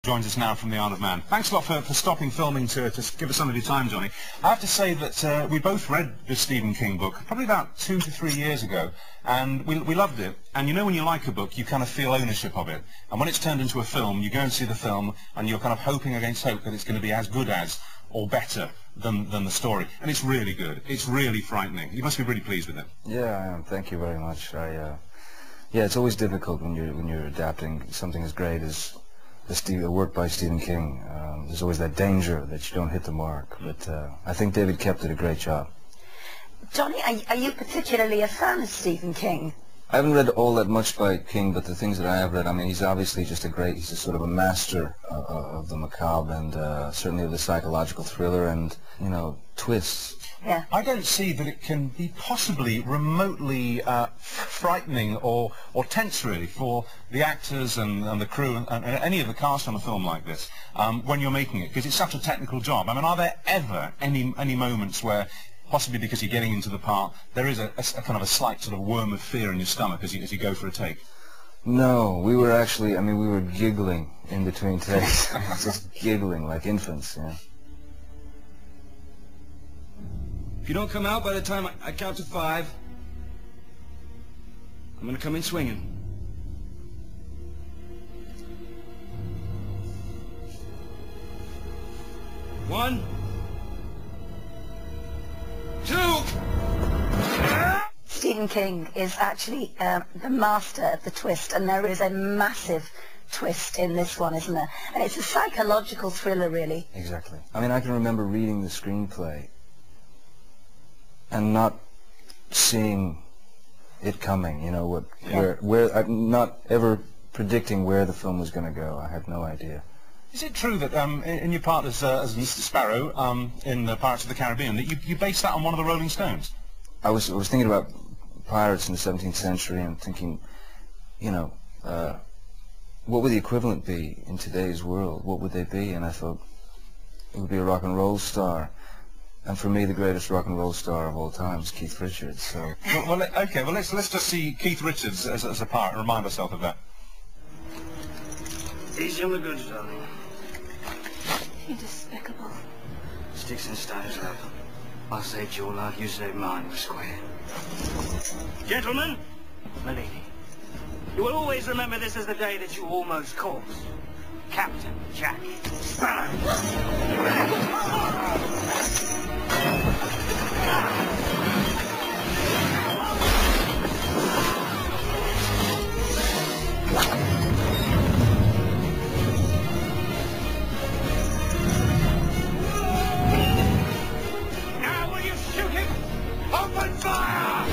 Joins us now from the Isle of Man. Thanks a lot for stopping filming to give us some of your time, Johnny. I have to say that we both read the Stephen King book probably about 2 to 3 years ago, and we loved it. And you know, when you like a book, you kind of feel ownership of it. And when it's turned into a film, you go and see the film, and you're kind of hoping against hope that it's going to be as good as, or better than the story. And it's really good. It's really frightening. You must be really pleased with it. Yeah, I am. Thank you very much. Yeah, it's always difficult when you're adapting something as great as a work by Stephen King. There's always that danger that you don't hit the mark, but I think David Koepp did a great job. Johnny, are you particularly a fan of Stephen King? I haven't read all that much by King, but the things that I have read, I mean, he's obviously just he's a sort of a master of the macabre and certainly of the psychological thriller and, you know, twists. Yeah. I don't see that it can be possibly remotely frightening or tense, really, for the actors and the crew and any of the cast on a film like this when you're making it, because it's such a technical job. I mean, are there ever any moments where, possibly because you're getting into the part, there is a kind of a slight sort of worm of fear in your stomach as you go for a take? No, we were actually, I mean, we were giggling in between takes. Just giggling like infants, yeah. If you don't come out by the time I count to 5, I'm gonna come in swinging. One, 2. Stephen King is actually the master of the twist, and there is a massive twist in this one, isn't there? And it's a psychological thriller, really. Exactly. I mean, I can remember reading the screenplay and not seeing it coming, you know, where I'm not ever predicting where the film was going to go. I had no idea. Is it true that in your part as Mr Sparrow in the Pirates of the Caribbean, that you based that on one of the Rolling Stones? I was thinking about pirates in the 17th century and thinking, you know, what would the equivalent be in today's world? What would they be? And I thought it would be a rock and roll star. And for me, the greatest rock and roll star of all time is Keith Richards. So. Okay. Well, let's just see Keith Richards as a part and remind ourselves of that. Easy on the goods, darling. You're despicable. Sticks and stones up. I saved your life, you saved mine, we're square. Gentlemen, my lady, you will always remember this as the day that you almost caused Captain Jack Sparrow. Now will you shoot him? Open fire!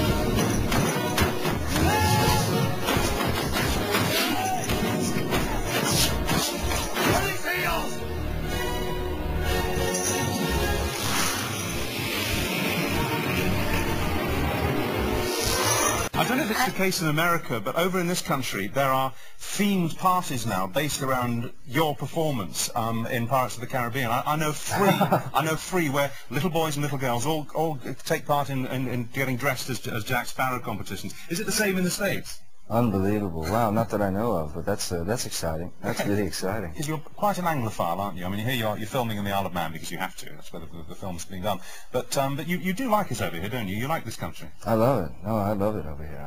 I don't know if it's the case in America, but over in this country there are themed parties now based around your performance in Pirates of the Caribbean. I know 3. I know 3 where little boys and little girls all take part in getting dressed as Jack Sparrow competitions. Is it the same in the States? Unbelievable! Wow, not that I know of, but that's exciting. That's really exciting. Because you're quite an Anglophile, aren't you? I mean, here you're filming in the Isle of Man because you have to. That's where the film's being done. But you do like us over here, don't you? You like this country. I love it. No, I love it over here.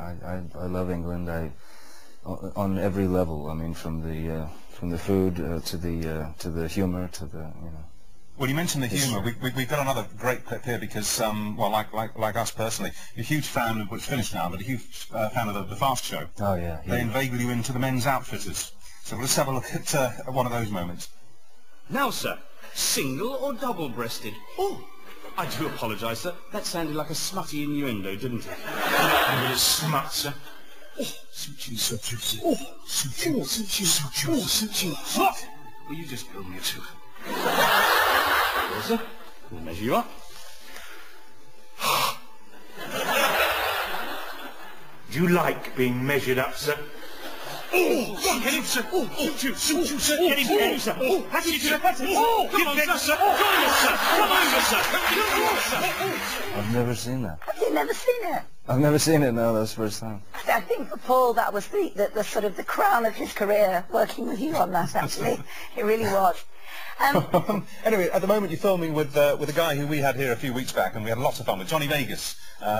I love England. On every level. I mean, from the food to the humour to the, you know. Well, you mentioned the humour. We've got another great clip here because, well, like us personally, you're a huge fan of, what's finished now, but a huge fan of the Fast Show. Oh, yeah. They inveigle you into the men's outfitters. So let's have a look at one of those moments. Now, sir, single or double-breasted? Oh, I do apologise, sir. That sounded like a smutty innuendo, didn't it? A bit of smut, sir. Oh, suit you, suit you, suit you. Oh, suit you, suit you, suit you, suit you. What? Will you just build me a suit? Well, sir, we'll measure you up. Do you like being measured up, sir? Oh, get him, sir. Oh, shoot you, sir. Get him, sir. Oh, that's it, sir. That's it. Oh, come on, sir. Come on, sir. Come over, sir. Come over, sir. I've never seen that. Have you never seen it? I've never seen it, no, that's the first time. I think for Paul that was the sort of the crown of his career, working with you on that, actually. It really was. Anyway, at the moment you're filming with a guy who we had here a few weeks back, and we had lots of fun with Johnny Vegas.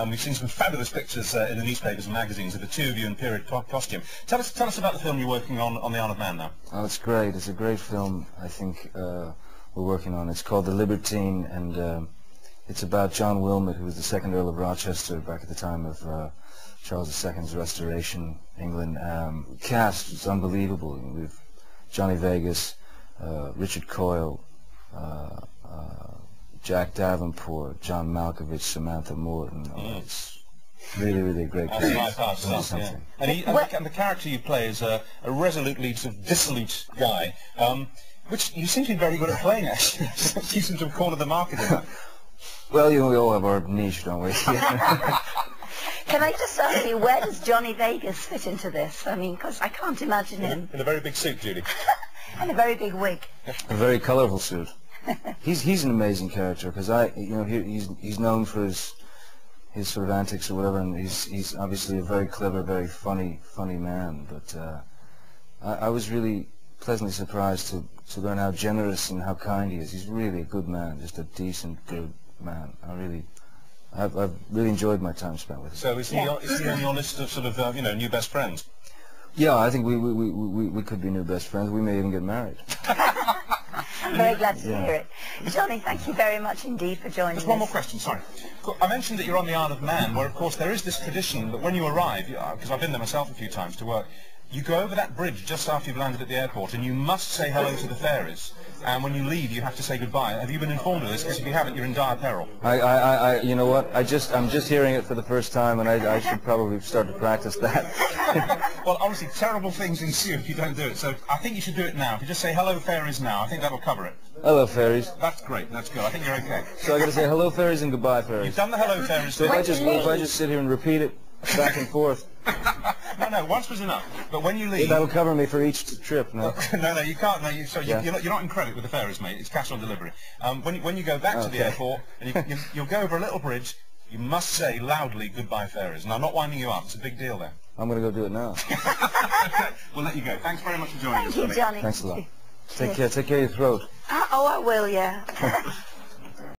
We've seen some fabulous pictures in the newspapers and magazines of the two of you in period costume. Tell us about the film you're working on the Isle of Man now. Oh, it's great. It's a great film, I think, we're working on. It's called The Libertine, and it's about John Wilmot, who was the second Earl of Rochester back at the time of Charles II's Restoration, England. Cast is unbelievable. We've Johnny Vegas, Richard Coyle, Jack Davenport, John Malkovich, Samantha Morton. It's really, really a great cast. Yeah. And the character you play is a resolutely sort of dissolute guy, which you seem to be very good at playing, actually. You seem to have cornered the market in that. Well, we all have our niche, don't we? Can I just ask you, where does Johnny Vegas fit into this? I mean, because I can't imagine him. In a very big suit, Judy. And a very big wig. A very colourful suit. He's an amazing character, because he's known for his sort of antics or whatever, and he's obviously a very clever, very funny man. But I was really pleasantly surprised to learn how generous and how kind he is. He's really a good man, just a decent, good man. I've really enjoyed my time spent with him. So is he on your list of sort of new best friends? Yeah, I think we could be new best friends. We may even get married. I'm very glad to hear it. Johnny, thank you very much indeed for joining us. Just one more question, sorry. I mentioned that you're on the Isle of Man, where of course there is this tradition that when you arrive, because I've been there myself a few times to work, you go over that bridge just after you've landed at the airport, and you must say hello to the fairies. And when you leave, you have to say goodbye. Have you been informed of this? Because if you haven't, you're in dire peril. You know what? I'm just hearing it for the first time, and I should probably start to practice that. Well, honestly, terrible things ensue if you don't do it. So I think you should do it now. If you just say hello, fairies now, I think that'll cover it. Hello, fairies. That's great. That's good. I think you're okay. So I got to say hello, fairies, and goodbye, fairies. You've done the hello, fairies. So if I just sit here and repeat it back and forth. No, once was enough. But when you leave... That'll cover me for each trip, no? No, you can't. No, you're not in credit with the fairies, mate. It's cash on delivery. When you go back to the airport, and you'll go over a little bridge, you must say loudly, goodbye, fairies. And I'm not winding you up. It's a big deal there. I'm going to go do it now. We'll let you go. Thanks very much for joining us. Thank you, Johnny. Thanks a lot. Take care of your throat. Oh, I will, yeah.